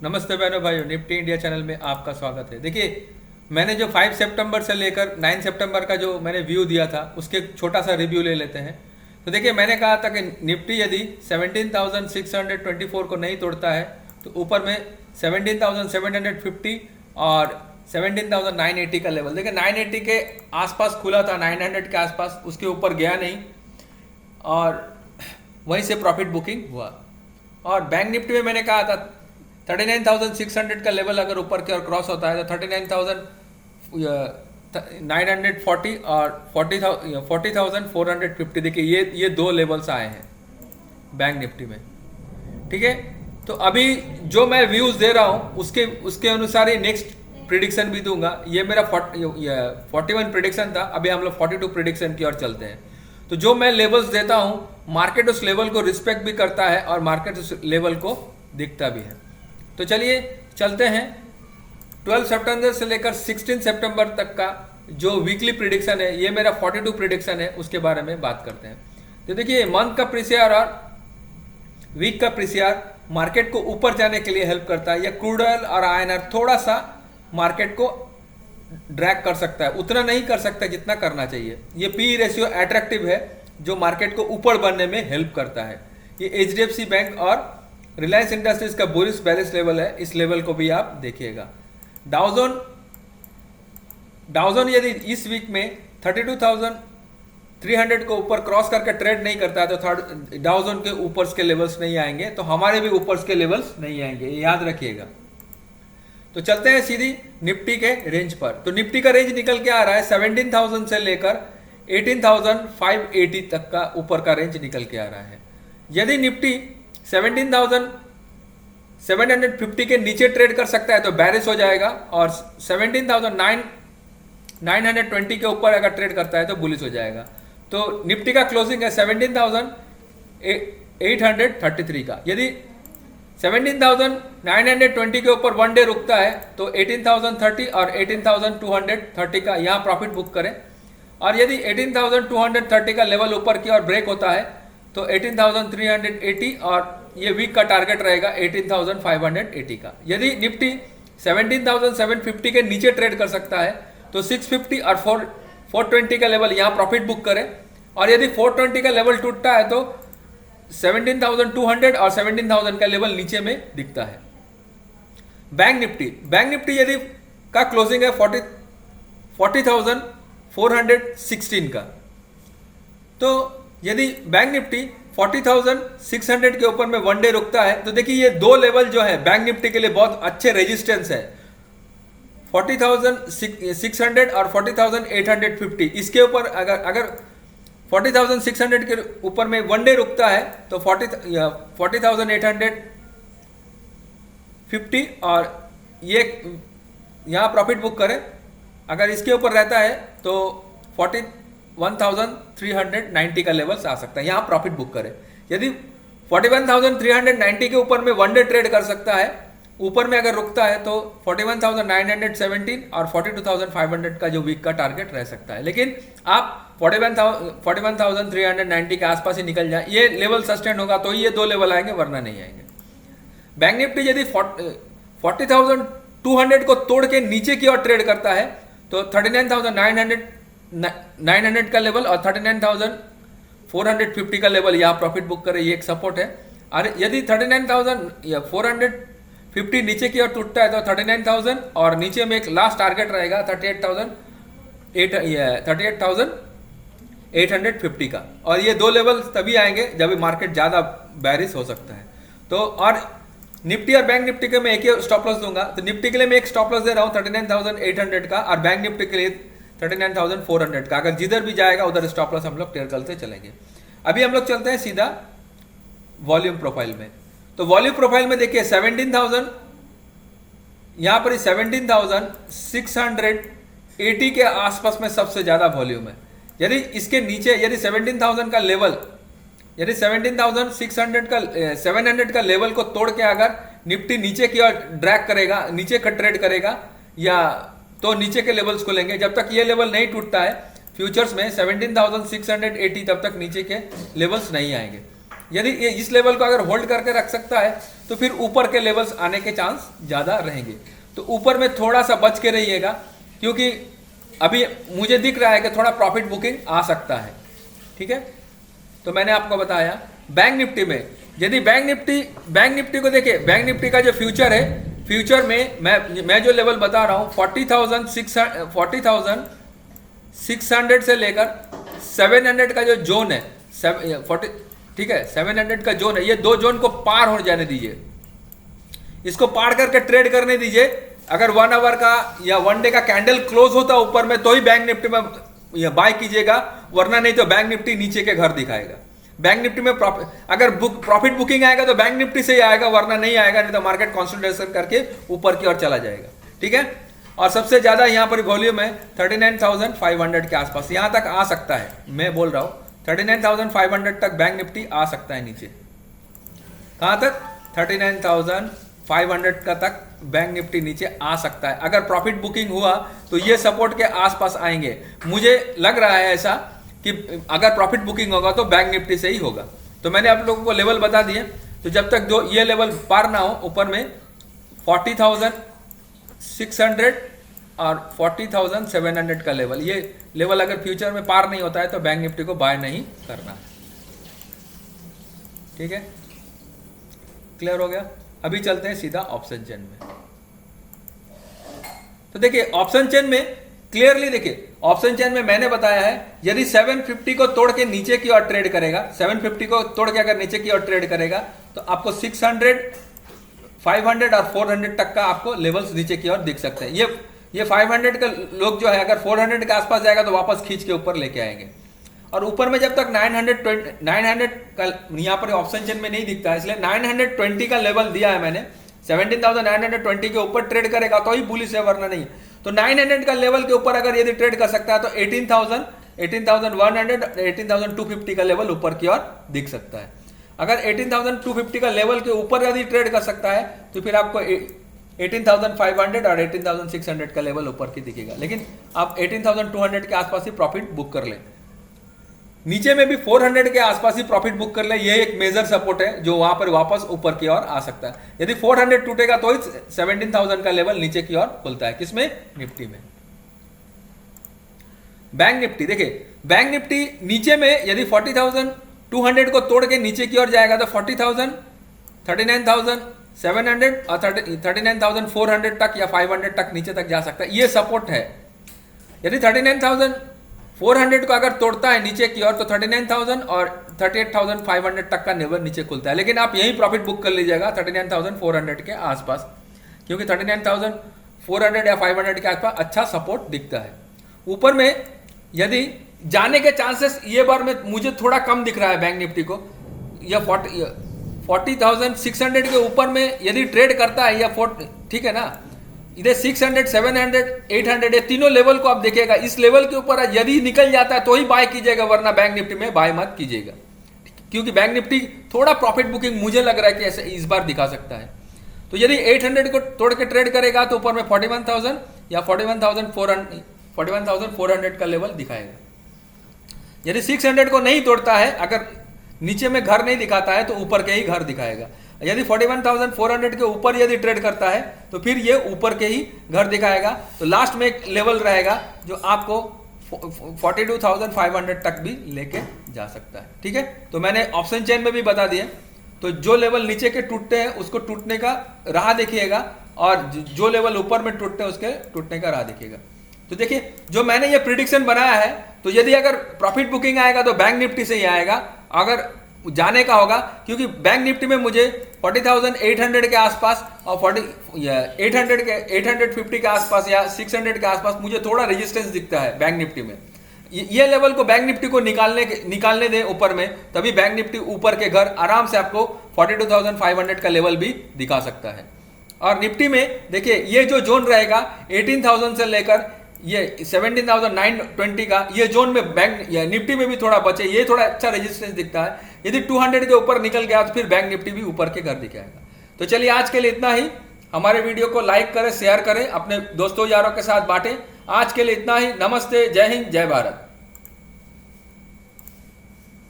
नमस्ते बहनों भाइयों, निफ्टी इंडिया चैनल में आपका स्वागत है। देखिए, मैंने जो 5 सितंबर से लेकर 9 सितंबर का जो मैंने व्यू दिया था उसके छोटा सा रिव्यू ले लेते हैं। तो देखिए, मैंने कहा था कि निफ्टी यदि 17,624 को नहीं तोड़ता है तो ऊपर में 17,750 और 17,980 का लेवल। देखिए 980 के आसपास खुला था, 900 के आसपास, उसके ऊपर गया नहीं और वहीं से प्रॉफिट बुकिंग हुआ। और बैंक निफ्टी में मैंने कहा था 39,600 का लेवल अगर ऊपर की ओर क्रॉस होता है तो 39,940 और 40,450। देखिए ये दो लेवल्स आए हैं बैंक निफ्टी में, ठीक है। तो अभी जो मैं व्यूज दे रहा हूँ उसके अनुसार ही नेक्स्ट प्रिडिक्शन भी दूंगा। ये मेरा 41 प्रिडिक्शन था, अभी हम लोग 42 प्रिडिक्शन की ओर चलते हैं। तो जो मैं लेवल्स देता हूँ, मार्केट उस लेवल को रिस्पेक्ट भी करता है और मार्केट उस लेवल को दिखता भी है। तो चलिए चलते हैं 12 सितंबर से लेकर 16 सितंबर तक का जो वीकली प्रिडिक्शन है, ये मेरा 42 प्रिडिक्शन है, उसके बारे में बात करते हैं। तो देखिए, मंथ का प्रीसीआर और वीक का प्रीसीआर मार्केट को ऊपर जाने के लिए हेल्प करता है। या क्रूड ऑयल और आयनआर थोड़ा सा मार्केट को ड्रैग कर सकता है, उतना नहीं कर सकता जितना करना चाहिए। ये पी रेशियो अट्रैक्टिव है जो मार्केट को ऊपर बढ़ने में हेल्प करता है। ये एचडीएफसी बैंक और रिलायंस इंडस्ट्रीज का बुलिश बैलेंस लेवल है, इस लेवल को भी आप देखिएगा। डाउजोन यदि इस वीक में 32,300 को ऊपर क्रॉस करके ट्रेड नहीं करता है तो डाउजोन के ऊपर के लेवल्स नहीं आएंगे, तो हमारे भी ऊपर के लेवल्स नहीं आएंगे, ये याद रखिएगा। तो चलते हैं सीधी निफ्टी के रेंज पर। तो निफ्टी का रेंज निकल के आ रहा है 17,000 से लेकर 18,580 तक का ऊपर का रेंज निकल के आ रहा है। यदि निफ्टी 17,750 के नीचे ट्रेड कर सकता है तो बैरिश हो जाएगा, और 17,920 के ऊपर अगर ट्रेड करता है तो बुलिश हो जाएगा। तो निफ्टी का क्लोजिंग है 17,833 का। यदि 17,920 के ऊपर वन डे रुकता है तो 18,030 और 18,230 का यहाँ प्रॉफिट बुक करें। और यदि 18,230 का लेवल ऊपर की ओर ब्रेक होता है तो 18,380 और ये वीक का टारगेट रहेगा 18,580 का। यदि निफ्टी 17,750 के नीचे ट्रेड कर सकता है तो 650 और 420 का लेवल यहाँ प्रॉफिट बुक करें। और यदि 420 का लेवल टूटता है तो 17,200 और 17,000 का लेवल नीचे में दिखता है। बैंक निफ्टी यदि का क्लोजिंग है 40,416 का। तो यदि बैंक निफ्टी 40,600 के ऊपर में वन डे रुकता है तो देखिए ये दो लेवल जो है बैंक निफ्टी के लिए बहुत अच्छे रेजिस्टेंस है, 40,600 और 40,850। इसके ऊपर अगर 40,600 के ऊपर में वन डे रुकता है तो 40,850 और ये यहाँ प्रॉफिट बुक करें। अगर इसके ऊपर रहता है तो 41,390 का लेवल्स आ सकता है, यहाँ प्रॉफिट बुक करें। यदि 41,390 के ऊपर में वन डे ट्रेड कर सकता है, ऊपर में अगर रुकता है तो 41,917 और 42,500 का जो वीक का टारगेट रह सकता है। लेकिन आप 41,390 के आसपास ही निकल जाए, ये लेवल सस्टेन होगा तो ये दो लेवल आएंगे, वरना नहीं आएंगे। बैंक निफ्टी यदि 40,200 को तोड़ के नीचे की ओर ट्रेड करता है तो 39,900 का लेवल और 39,450 का लेवल यहाँ प्रॉफिट बुक करे, ये एक सपोर्ट है। और यदि 39,450 नीचे की ओर टूटता है तो 39,000 और नीचे में एक लास्ट टारगेट रहेगा 38,850 का। और ये दो लेवल तभी आएंगे जब मार्केट ज़्यादा बैरिश हो सकता है। तो और निफ्टी और बैंक निफ्टी के मैं एक ही स्टॉप लॉस दूंगा। तो निफ्टी के लिए मैं एक स्टॉप लॉस दे रहा हूँ 39,800 का और बैंक निफ्टी के लिए 39,400 का। अगर जिधर भी जाएगा उधर स्टॉप लॉस हम लोग क्लियर करते चलेंगे। अभी हम लोग चलते हैं सीधा वॉल्यूम प्रोफाइल में। तो वॉल्यूम प्रोफाइल में देखिए 17,000 यहाँ पर 17,680 के आसपास में सबसे ज्यादा वॉल्यूम है। यदि इसके नीचे, यदि 17,000 का लेवल, यदि 700 का लेवल को तोड़ के अगर निफ्टी नीचे की ओर ड्रैग करेगा, नीचे का ट्रेड करेगा, या तो नीचे के लेवल्स खुलेंगे। जब तक ये लेवल नहीं टूटता है फ्यूचर्स में 17,680 तब तक नीचे के लेवल्स नहीं आएंगे। यदि ये इस लेवल को अगर होल्ड करके रख सकता है तो फिर ऊपर के लेवल्स आने के चांस ज़्यादा रहेंगे। तो ऊपर में थोड़ा सा बच के रहिएगा, क्योंकि अभी मुझे दिख रहा है कि थोड़ा प्रॉफिट बुकिंग आ सकता है। ठीक है, तो मैंने आपको बताया बैंक निफ्टी में, यदि बैंक निफ्टी को देखिए, बैंक निफ्टी का जो फ्यूचर है, फ्यूचर में मैं जो लेवल बता रहा हूँ 40,600 से लेकर 700 का जो जोन है, 40, ठीक है, 700 का जोन है, ये दो जोन को पार हो जाने दीजिए, इसको पार करके ट्रेड करने दीजिए। अगर 1 आवर का या 1 डे का कैंडल क्लोज होता ऊपर में तो ही बैंक निफ्टी में बाय कीजिएगा, वरना नहीं तो बैंक निफ्टी नीचे के घर दिखाएगा। बैंक निफ्टी में अगर प्रॉफिट बुकिंग आएगा तो बैंक निफ्टी से ही आएगा, वरना नहीं आएगा, नहीं तो मार्केट कंसोलिडेशन करके ऊपर की ओर चला जाएगा। ठीक है, और सबसे ज्यादा यहाँ पर वॉल्यूम है 39,500 के आसपास, यहां तक आ सकता है। मैं बोल रहा हूं 39,500 तक बैंक निफ्टी आ सकता है नीचे। कहां तक? 39,500 का तक बैंक निफ्टी नीचे आ सकता है। अगर प्रॉफिट बुकिंग हुआ तो ये सपोर्ट के आसपास आएंगे। मुझे लग रहा है ऐसा कि अगर प्रॉफिट बुकिंग होगा तो बैंक निफ्टी से ही होगा। तो मैंने आप लोगों को लेवल बता दिए। तो जब तक जो ये लेवल पार ना हो, ऊपर में 40,600 और 40,700 का लेवल, ये लेवल अगर फ्यूचर में पार नहीं होता है तो बैंक निफ्टी को बाय नहीं करना। ठीक है, क्लियर हो गया। अभी चलते हैं सीधा ऑप्शन चेन में। तो देखिए ऑप्शन चेन में क्लियरली देखिए, ऑप्शन चेन में मैंने बताया है यदि 750 को तोड़ के नीचे की ओर ट्रेड करेगा, 750 को तोड़ के अगर नीचे की ओर ट्रेड करेगा तो आपको 600, 500 और 400 तक का आपको लेवल्स नीचे की ओर दिख सकते हैं। ये 500 का लोग जो है अगर 400 के आसपास जाएगा तो वापस खींच के ऊपर लेके आएंगे। और ऊपर में जब तक 900 का यहाँ पर ऑप्शन चेन में नहीं दिखता है, इसलिए 920 का लेवल दिया है मैंने। 17,920 के ऊपर ट्रेड करेगा तो ही बुलिश है, वरना नहीं। तो 900 का लेवल के ऊपर अगर यदि ट्रेड कर सकता है तो 18,100, 18,250 का लेवल ऊपर की ओर दिख सकता है। अगर 18,250 का लेवल के ऊपर यदि ट्रेड कर सकता है तो फिर आपको 18,500 और 18,600 का लेवल ऊपर की दिखेगा। लेकिन आप 18,200 के आसपास ही प्रॉफिट बुक कर लें। नीचे में भी 400 के आसपास ही प्रॉफिट बुक कर ले, ये एक मेजर सपोर्ट है जो वहां पर वापस ऊपर की ओर आ सकता है। यदि 400 टूटेगा तो ही 17,000 का लेवल नीचे की ओर खुलता है। किसमें? निफ्टी में। बैंक निफ्टी देखिए, बैंक निफ्टी नीचे में यदि 40,200 को तोड़ के नीचे की ओर जाएगा तो 40,000, 39,700 और 39,400 तक या 500 तक नीचे तक जा सकता है। ये सपोर्ट है। यदि 39,400 को अगर तोड़ता है नीचे की ओर तो 39,000 और 38,500 तक का लेवल नीचे खुलता है। लेकिन आप यही प्रॉफिट बुक कर लीजिएगा 39,400 के आसपास, क्योंकि 39,400 या 500 के आसपास अच्छा सपोर्ट दिखता है। ऊपर में यदि जाने के चांसेस ये बार में मुझे थोड़ा कम दिख रहा है बैंक निफ्टी को, या 40,600 के ऊपर में यदि ट्रेड करता है या 40, ठीक है ना, इधर 600, 700, 800 ये तीनों लेवल को आप देखिएगा। इस लेवल के ऊपर यदि निकल जाता है तो ही बाय कीजिएगा, वरना बैंक निफ्टी में बाय मत कीजिएगा, क्योंकि बैंक निफ्टी थोड़ा प्रॉफिट बुकिंग मुझे लग रहा है कि ऐसे इस बार दिखा सकता है। तो यदि 800 को तोड़ के ट्रेड करेगा तो ऊपर में 41,000 या 41,400 का लेवल दिखाएगा। यदि 600 को नहीं तोड़ता है, अगर नीचे में घर नहीं दिखाता है तो ऊपर के ही घर दिखाएगा। यदि 41,400 के ऊपर यदि ट्रेड करता है तो फिर ये ऊपर के ही घर दिखाएगा। तो लास्ट में एक लेवल रहेगा जो आपको 42,500 तक भी लेके जा सकता है। ठीक है, तो मैंने ऑप्शन चेन में भी बता दिया। तो जो लेवल नीचे के टूटते हैं उसको टूटने का राह देखिएगा, और जो लेवल ऊपर में टूटते हैं उसके टूटने का राह देखिएगा। तो देखिए, जो मैंने ये प्रिडिक्शन बनाया है, तो यदि अगर प्रॉफिट बुकिंग आएगा तो बैंक निफ्टी से ही आएगा। अगर जाने का होगा, क्योंकि बैंक निफ्टी में मुझे 40,800 के आसपास और 850 के आसपास या 600 के आसपास मुझे थोड़ा रेजिस्टेंस दिखता है बैंक निफ्टी में। ये लेवल को बैंक निफ्टी को निकालने दें ऊपर में, तभी बैंक निफ्टी ऊपर के घर आराम से आपको 42,500 का लेवल भी दिखा सकता है। और निफ्टी में देखिए, ये जो जोन रहेगा 18,000 से लेकर ये 17,920 का, ये जोन में बैंक या निफ्टी में भी थोड़ा बचे, ये थोड़ा अच्छा रेजिस्टेंस दिखता है। यदि 200 के ऊपर निकल गया तो फिर बैंक निफ्टी भी ऊपर के घर दिखाएगा। तो चलिए, आज के लिए इतना ही। हमारे वीडियो को लाइक करें, शेयर करें, अपने दोस्तों यारों के साथ बांटें। आज के लिए इतना ही। नमस्ते, जय हिंद, जय भारत।